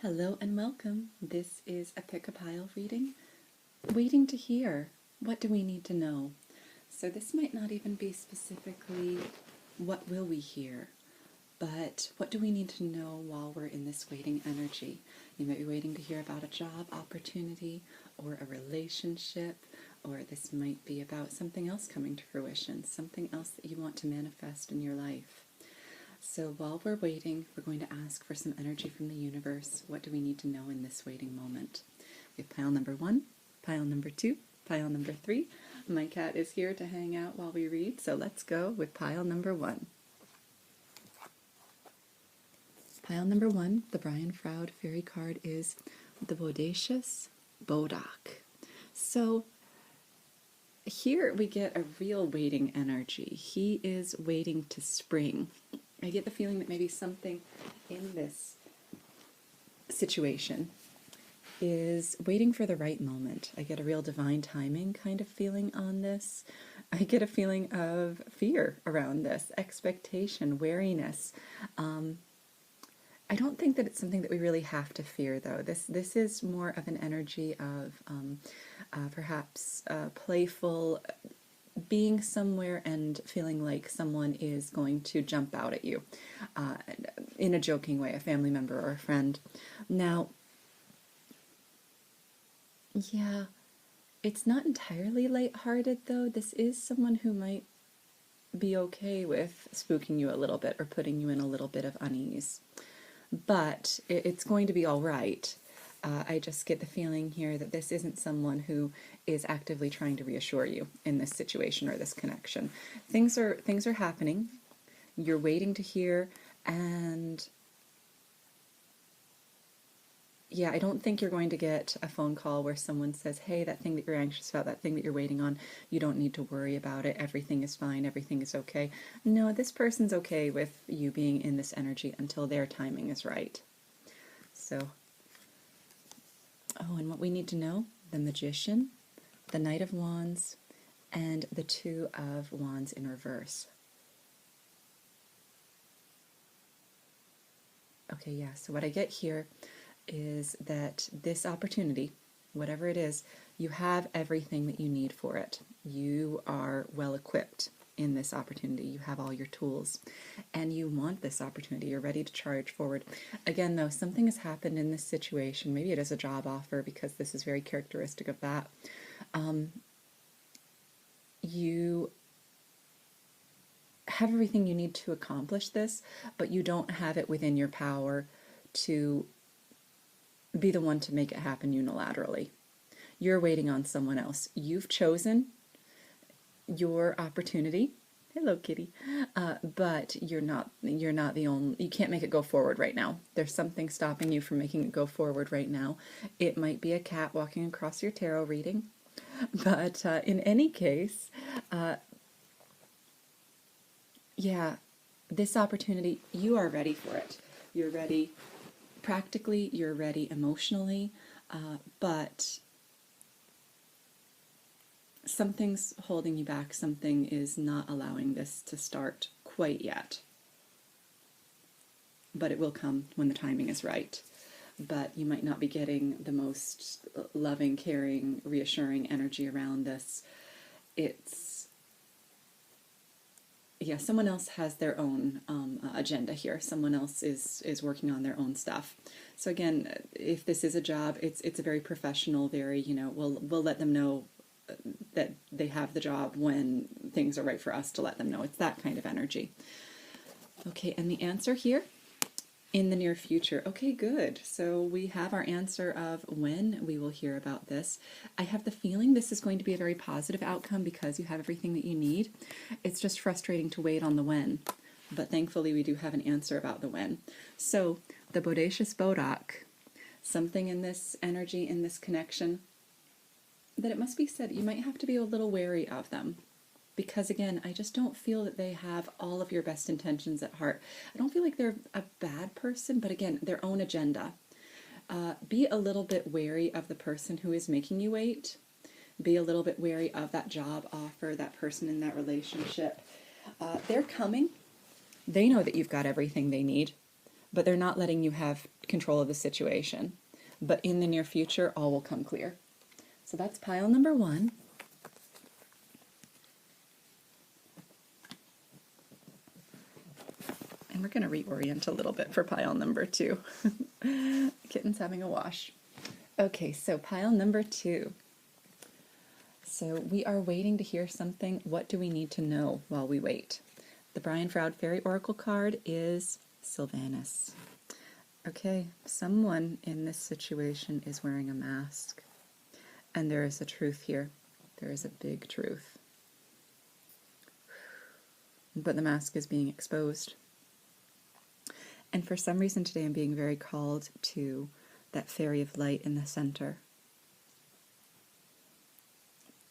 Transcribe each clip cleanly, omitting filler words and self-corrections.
Hello and welcome. This is a pick a pile reading. Waiting to hear. What do we need to know? So this might not even be specifically what will we hear, but what do we need to know while we're in this waiting energy? You might be waiting to hear about a job opportunity or a relationship, or this might be about something else coming to fruition, something else that you want to manifest in your life. So while we're waiting, we're going to ask for some energy from the universe. What do we need to know in this waiting moment? We have pile number 1, pile number 2, pile number 3. My cat is here to hang out while we read, so let's go with pile number 1. Pile number 1, the Brian Froud fairy card is the Bodacious Bodak. So here we get a real waiting energy. He is waiting to spring. I get the feeling that maybe something in this situation is waiting for the right moment. I get a real divine timing kind of feeling on this. I get a feeling of fear around this, expectation, wariness. I don't think that it's something that we really have to fear, though. This is more of an energy of perhaps playful, being somewhere and feeling like someone is going to jump out at you in a joking way, a family member or a friend. Now, yeah, it's not entirely lighthearted, though. This is someone who might be okay with spooking you a little bit or putting you in a little bit of unease. But it's going to be all right. I just get the feeling here that this isn't someone who is actively trying to reassure you in this situation or this connection. Things are happening. You're waiting to hear, and yeah, I don't think you're going to get a phone call where someone says, hey, that thing that you're anxious about, that thing that you're waiting on, you don't need to worry about it. Everything is fine. Everything is okay. No, this person's okay with you being in this energy until their timing is right. So, and what we need to know, the Magician, the Knight of Wands, and the Two of Wands in reverse. Okay, yeah, so what I get here is that this opportunity, whatever it is, you have everything that you need for it. You are well equipped in this opportunity. You have all your tools, and you want this opportunity. You're ready to charge forward. Again, though, something has happened in this situation. Maybe it is a job offer, because this is very characteristic of that. You have everything you need to accomplish this, but you don't have it within your power to be the one to make it happen unilaterally. You're waiting on someone else. You've chosen your opportunity. Hello, kitty. But you're not the only. You can't make it go forward right now. There's something stopping you from making it go forward right now. It might be a cat walking across your tarot reading, but in any case, yeah, this opportunity, you are ready for it. You're ready practically, you're ready emotionally, but something's holding you back. Something is not allowing this to start quite yet. But it will come when the timing is right. But you might not be getting the most loving, caring, reassuring energy around this. Yeah, someone else has their own agenda here. Someone else is working on their own stuff. So again, if this is a job, it's a very professional, very, we'll let them know that they have the job when things are right for us to let them know. It's that kind of energy. Okay, and the answer here, in the near future. Okay, good. So we have our answer of when we will hear about this. I have the feeling this is going to be a very positive outcome because you have everything that you need. It's just frustrating to wait on the when. But thankfully we do have an answer about the when. So the Bodacious Bodak, something in this energy, in this connection, that it must be said, you might have to be a little wary of them. Because again, I just don't feel that they have all of your best intentions at heart. I don't feel like they're a bad person, but again, their own agenda. Be a little bit wary of the person who is making you wait. Be a little bit wary of that job offer, that person in that relationship. They're coming. They know that you've got everything they need, but they're not letting you have control of the situation. But in the near future, all will come clear. So that's pile number 1. And we're going to reorient a little bit for pile number 2. Kitten's having a wash. Okay, so pile number 2. So we are waiting to hear something. What do we need to know while we wait? The Brian Froud Fairy Oracle card is Sylvanus. Okay, someone in this situation is wearing a mask. And there is a truth here. There is a big truth. But the mask is being exposed. And for some reason today I'm being very called to that fairy of light in the center.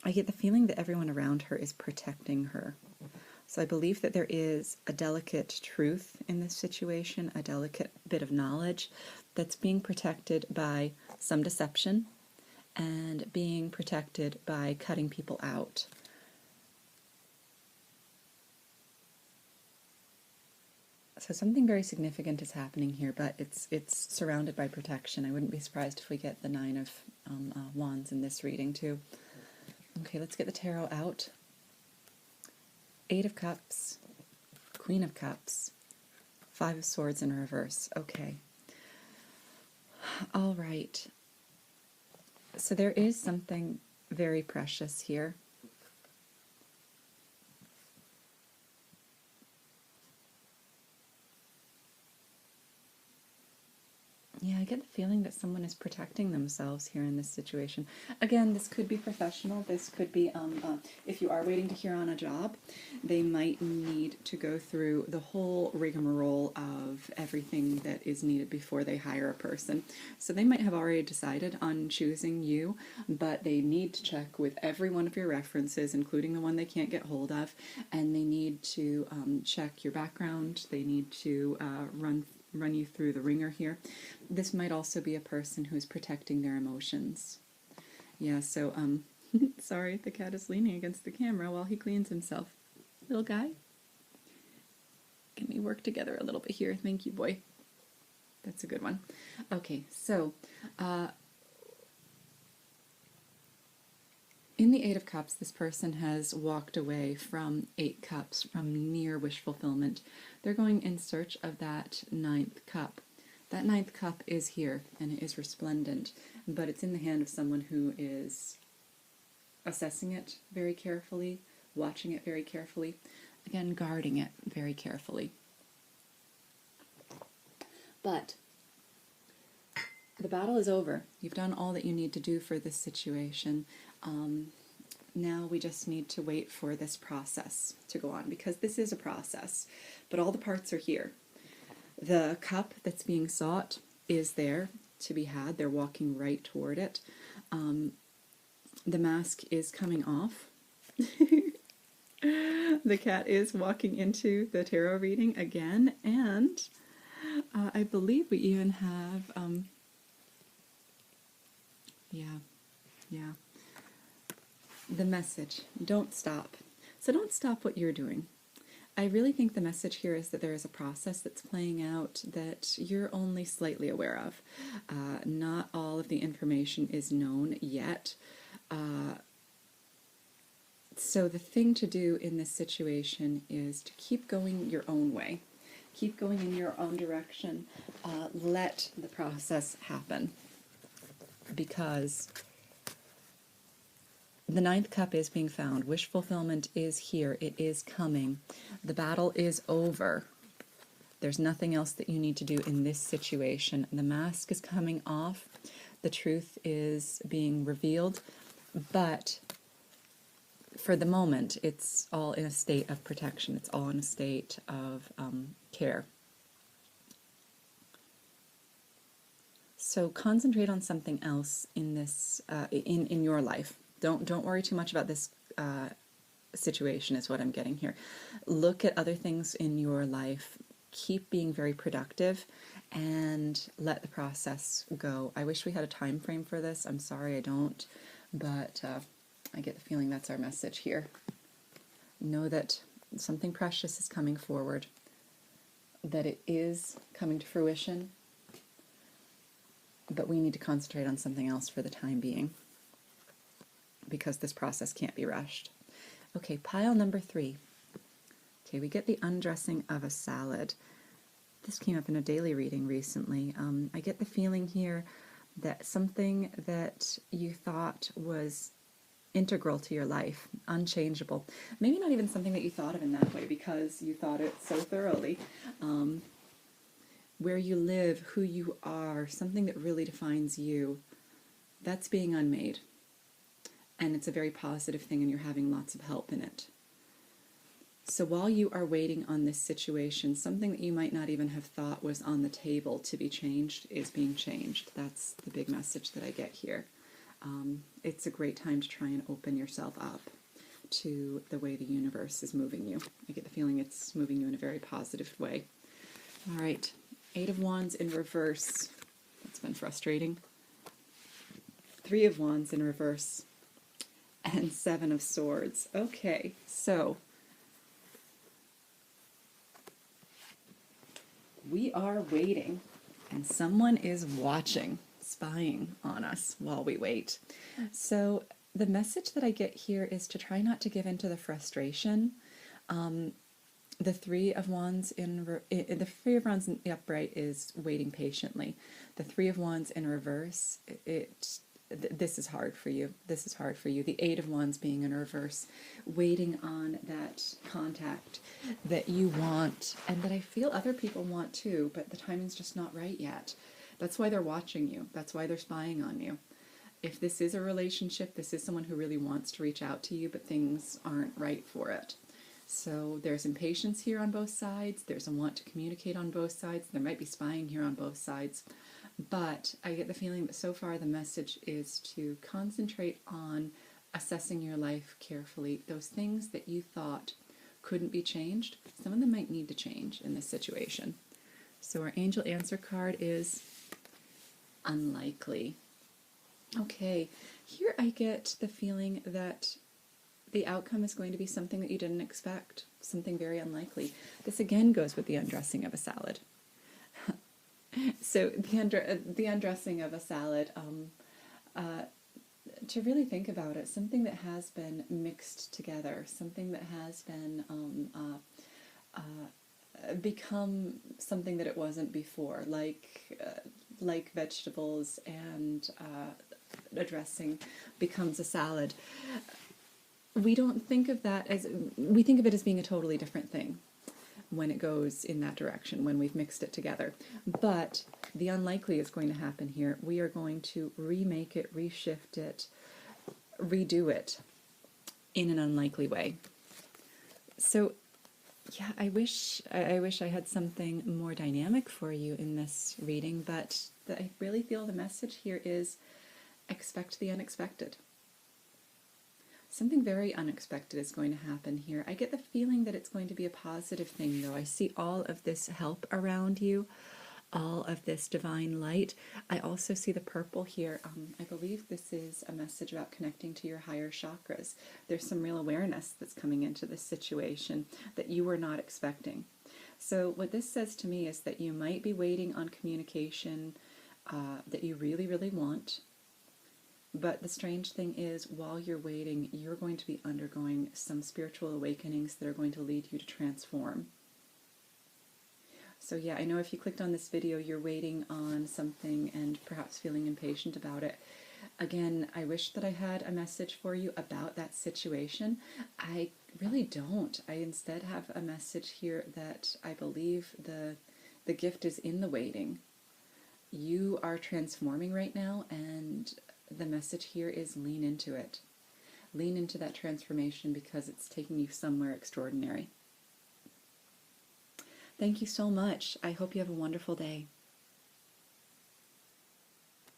I get the feeling that everyone around her is protecting her. So I believe that there is a delicate truth in this situation, a delicate bit of knowledge that's being protected by some deception and being protected by cutting people out. So something very significant is happening here, but it's surrounded by protection. I wouldn't be surprised if we get the 9 of Wands in this reading too. Okay, let's get the tarot out. 8 of Cups, Queen of Cups, 5 of Swords in reverse. Okay. All right. So there is something very precious here. Yeah, I get the feeling that someone is protecting themselves here in this situation. Again, this could be professional. This could be, if you are waiting to hear on a job, they might need to go through the whole rigmarole of everything that is needed before they hire a person. So they might have already decided on choosing you, but they need to check with every one of your references, including the one they can't get hold of, and they need to check your background. They need to run you through the ringer here. This might also be a person who is protecting their emotions. Yeah, so, sorry, the cat is leaning against the camera while he cleans himself. Little guy, can we work together a little bit here? Thank you, boy. That's a good one. Okay, so, in the 8 of Cups, this person has walked away from 8 Cups, from near wish fulfillment. They're going in search of that 9th cup. That 9th cup is here, and it is resplendent, but it's in the hand of someone who is assessing it very carefully, watching it very carefully, again, guarding it very carefully. But the battle is over. You've done all that you need to do for this situation. Now we just need to wait for this process to go on, because this is a process, but all the parts are here. The cup that's being sought is there to be had. They're walking right toward it. The mask is coming off. The cat is walking into the tarot reading again, and I believe we even have, the message, don't stop. So don't stop what you're doing. I really think the message here is that there is a process that's playing out that you're only slightly aware of. Not all of the information is known yet. So the thing to do in this situation is to keep going your own way. Keep going in your own direction. Let the process happen. Because the 9th cup is being found. Wish fulfillment is here. It is coming. The battle is over. There's nothing else that you need to do in this situation. The mask is coming off. The truth is being revealed. But for the moment, it's all in a state of protection. It's all in a state of care. So concentrate on something else in this, in your life. Don't worry too much about this situation is what I'm getting here. Look at other things in your life. Keep being very productive and let the process go. I wish we had a time frame for this. I'm sorry I don't, but I get the feeling that's our message here. Know that something precious is coming forward, that it is coming to fruition, but we need to concentrate on something else for the time being because this process can't be rushed. Okay, pile number 3. Okay, we get the undressing of a salad. This came up in a daily reading recently. I get the feeling here that something that you thought was integral to your life, unchangeable, maybe not even something that you thought of in that way because you thought it so thoroughly, where you live, who you are, something that really defines you, that's being unmade. And it's a very positive thing, and you're having lots of help in it. So while you are waiting on this situation, something that you might not even have thought was on the table to be changed is being changed. That's the big message that I get here. It's a great time to try and open yourself up to the way the universe is moving you. I get the feeling it's moving you in a very positive way. All right, 8 of Wands in reverse. That's been frustrating. 3 of Wands in reverse. And 7 of Swords. Okay, so we are waiting, and someone is watching, spying on us while we wait. So the message that I get here is to try not to give in to the frustration. The 3 of Wands in the upright is waiting patiently. The 3 of Wands in reverse, this is hard for you. This is hard for you. The 8 of Wands being in reverse, waiting on that contact that you want and that I feel other people want too, but the timing's just not right yet. That's why they're watching you. That's why they're spying on you. If this is a relationship, this is someone who really wants to reach out to you, but things aren't right for it. So there's impatience here on both sides. There's a want to communicate on both sides. There might be spying here on both sides. But I get the feeling that so far the message is to concentrate on assessing your life carefully. Those things that you thought couldn't be changed, some of them might need to change in this situation. So our angel answer card is unlikely. Okay, here I get the feeling that the outcome is going to be something that you didn't expect, something very unlikely. This again goes with the undressing of a salad. So the undressing of a salad, to really think about it, something that has been mixed together, something that has been become something that it wasn't before, like vegetables and a dressing becomes a salad. We don't think of that as, we think of it as being a totally different thing when it goes in that direction, when we've mixed it together. But the unlikely is going to happen here. We are going to remake it, reshift it, redo it in an unlikely way. So yeah, I wish I had something more dynamic for you in this reading, but I really feel the message here is expect the unexpected. Something very unexpected is going to happen here. I get the feeling that it's going to be a positive thing, though. I see all of this help around you, all of this divine light. I also see the purple here. I believe this is a message about connecting to your higher chakras. There's some real awareness that's coming into this situation that you were not expecting. So what this says to me is that you might be waiting on communication that you really, really want. But the strange thing is, while you're waiting, you're going to be undergoing some spiritual awakenings that are going to lead you to transform. So yeah, I know if you clicked on this video, you're waiting on something and perhaps feeling impatient about it. Again, I wish that I had a message for you about that situation. I really don't. I instead have a message here that I believe the gift is in the waiting. You are transforming right now, and the message here is lean into it. Lean into that transformation because it's taking you somewhere extraordinary. Thank you so much. I hope you have a wonderful day.